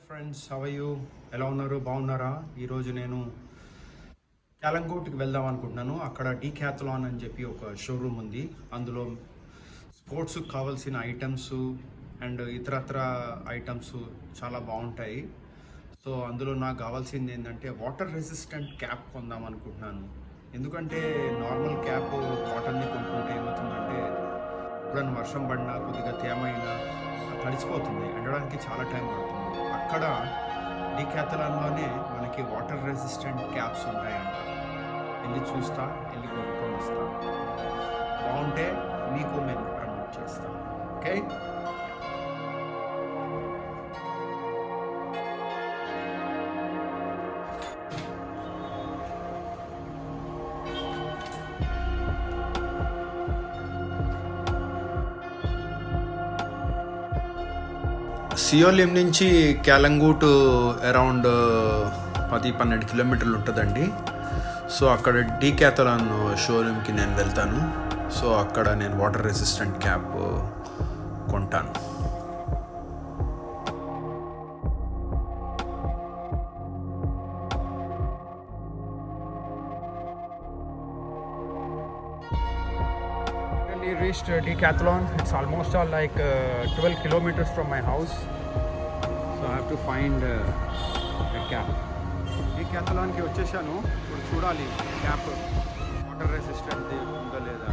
Friends, how are you? ఎలా ఉన్నారు? బాగున్నారా? ఈరోజు నేను క్యాలంకోట్కి వెళ్దాం అనుకుంటున్నాను. అక్కడ డీక్యాథలాన్ అని చెప్పి ఒక షోరూమ్ ఉంది. అందులో స్పోర్ట్స్కి కావాల్సిన ఐటమ్స్ అండ్ ఇతరత్ర ఐటమ్స్ చాలా బాగుంటాయి. సో అందులో నాకు కావాల్సింది ఏంటంటే వాటర్ రెసిస్టెంట్ క్యాప్ కొందాం అనుకుంటున్నాను. ఎందుకంటే నార్మల్ క్యాప్ కాటన్ని కొనుక్కుంటే ఏమవుతుందంటే ఎప్పుడైనా వర్షం పడినా కొద్దిగా తేమ అయినా తడిసిపోతుంది, ఎండడానికి చాలా టైం పడుతుంది. అక్కడ డీక్యాథలాన్లోనే మనకి వాటర్ రెసిస్టెంట్ క్యాప్స్ ఉంటాయంట. వెళ్ళి చూస్తా, వెళ్ళి కొనుక్కొని వస్తా. బాగుంటే మీకు మేము ప్రమోట్ చేస్తాం. ఓకే, సియోలిం నుంచి క్యాలంగూట్ అరౌండ్ 10-12 కిలోమీటర్లు ఉంటుందండి. సో అక్కడ డీక్యాథలాన్ షోరూమ్కి నేను వెళ్తాను. సో అక్కడ నేను వాటర్ రెసిస్టెంట్ క్యాప్ కొంటాను. Reached Decathlon. It's almost all like 12 kilometers from my house, so I have to find a cap. Decathlon ki vachesanu. ఇప్పుడు చూడాలి క్యాప్ వాటర్ రెసిస్టెంట్ ఉందా లేదా.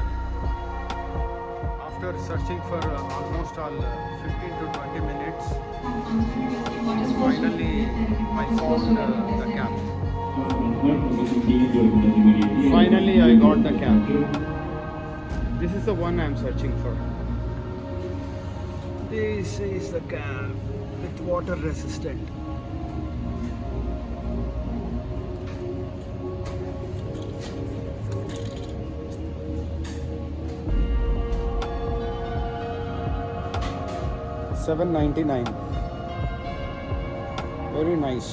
After searching for almost all 15 to 20 minutes, finally I found the cap. Finally I got the cap. This is the one I am searching for. This is the cap with water resistant. $7.99. Very nice.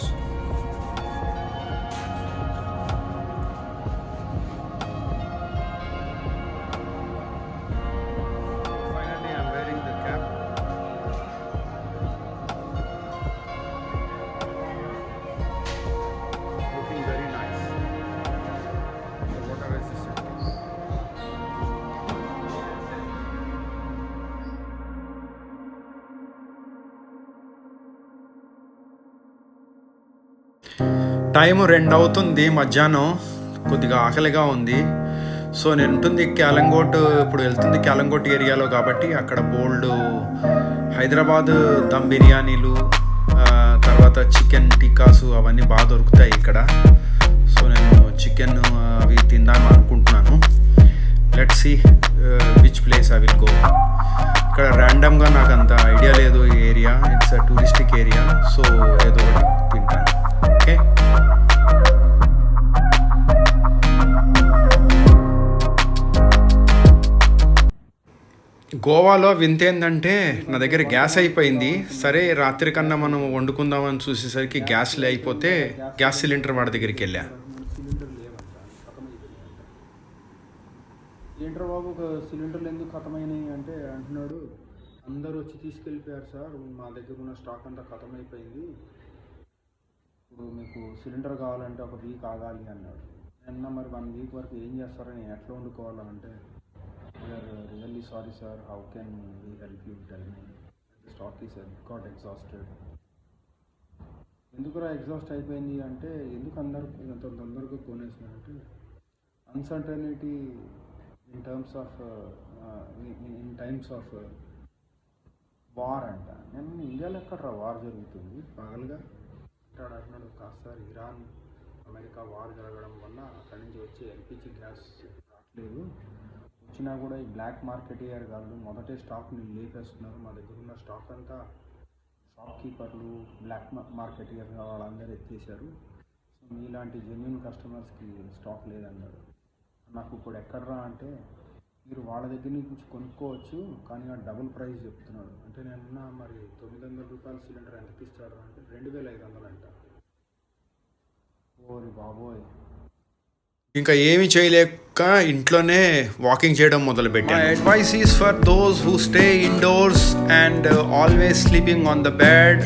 Time 2 అవుతుంది మధ్యాహ్నం. కొద్దిగా ఆకలిగా ఉంది. So నేను ఉంటుంది క్యాలంకోట్, ఇప్పుడు వెళ్తుంది క్యాలంకోట్ ఏరియాలో కాబట్టి అక్కడ బోల్డ్ హైదరాబాద్ దమ్ బిర్యానీలు, తర్వాత చికెన్ టిక్కాసు అవన్నీ బాగా దొరుకుతాయి ఇక్కడ. సో నేను చికెన్ అవి తిందాం అనుకుంటున్నాను. Let's see which place I will go. ఇక్కడ ర్యాండమ్గా నాకు అంత ఐడియా లేదు ఈ area. It's a touristic area. So ఏదో ఒకటి తింటాను. ఓకే, గోవాలో వింత ఏంటంటే నా దగ్గర గ్యాస్ అయిపోయింది. సరే రాత్రి కన్నా మనం వండుకుందామని చూసేసరికి గ్యాస్లే అయిపోతే గ్యాస్ సిలిండర్ వాడి దగ్గరికి వెళ్ళా. ఏంట్రా బాబు సిలిండర్లు ఎందుకు ఖతమైనాయి అంటే అంటున్నాడు, అందరూ వచ్చి తీసుకెళ్ళిపోయారు సార్, మా దగ్గర ఉన్న స్టాక్ అంతా ఖతమైపోయింది, ఇప్పుడు మీకు సిలిండర్ కావాలంటే 1 వీక్ ఆగాలి అన్నాడు. నిన్న మరి 1 వీక్ వరకు ఏం చేస్తారని ఎట్లా వండుకోవాలంటే, really sorry sir, how can we help you, tell me, stock is got exhausted. ఎందుకురా ఎగ్జాస్ట్ అయిపోయింది అంటే, ఎందుకు అందరూ అంత తొందరగా కొనేసినారంటే uncertainty in times of war అంట. నేను ఇండియాలో ఎక్కడరా వార్ జరుగుతుంది పగలుగా అంటున్నాడు. కాస్త ఇరాన్ అమెరికా వార్ జరగడం వల్ల అక్కడి నుంచి వచ్చి ఎల్పిజి గ్యాస్ రావట్లేదు, వచ్చినా కూడా ఈ బ్లాక్ మార్కెట్ ఇయర్ కాదు, మొదటే స్టాక్ని లేపేస్తున్నారు. మా దగ్గర ఉన్న స్టాక్ అంతా షాప్ కీపర్లు, బ్లాక్ మార్కెట్ ఇయర్ వాళ్ళందరూ ఎత్తేసారు. సో మీలాంటి జెన్యున్ కస్టమర్స్కి స్టాక్ లేదన్నాడు. నాకు ఇప్పుడు ఎక్కడరా అంటే, మీరు వాళ్ళ దగ్గర నుంచి కొనుక్కోవచ్చు కానీ ఆ డబుల్ ప్రైస్ చెప్తున్నాడు. అంటే నేను మరి $900 సిలిండర్ ఎంతకి ఇస్తాడు అంటే 2500 అంట. ఓరి బాబోయ్. ఇంకా ఏమి చేయలేక ఇంట్లోనే వాకింగ్ చేయడం మొదలుపెట్టాను. My advice is for those who stay indoors and always sleeping on the bed.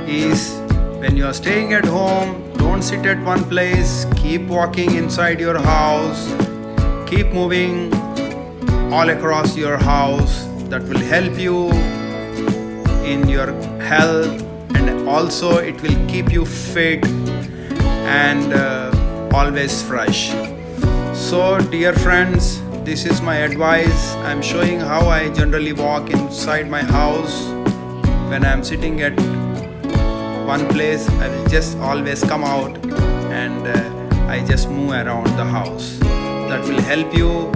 is when you are staying at home, don't sit at one place, keep walking inside your house, keep moving all across your house. That will help you in your health, and also it will keep you fit and always fresh. So dear friends, this is my advice. I'm showing how I generally walk inside my house. When I'm sitting at one place, I will just always come out and I just move around the house. That will help you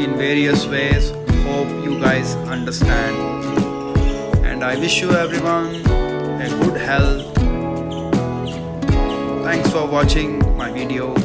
in various ways. Hope you guys understand, and I wish you everyone a good health. Thanks for watching my video.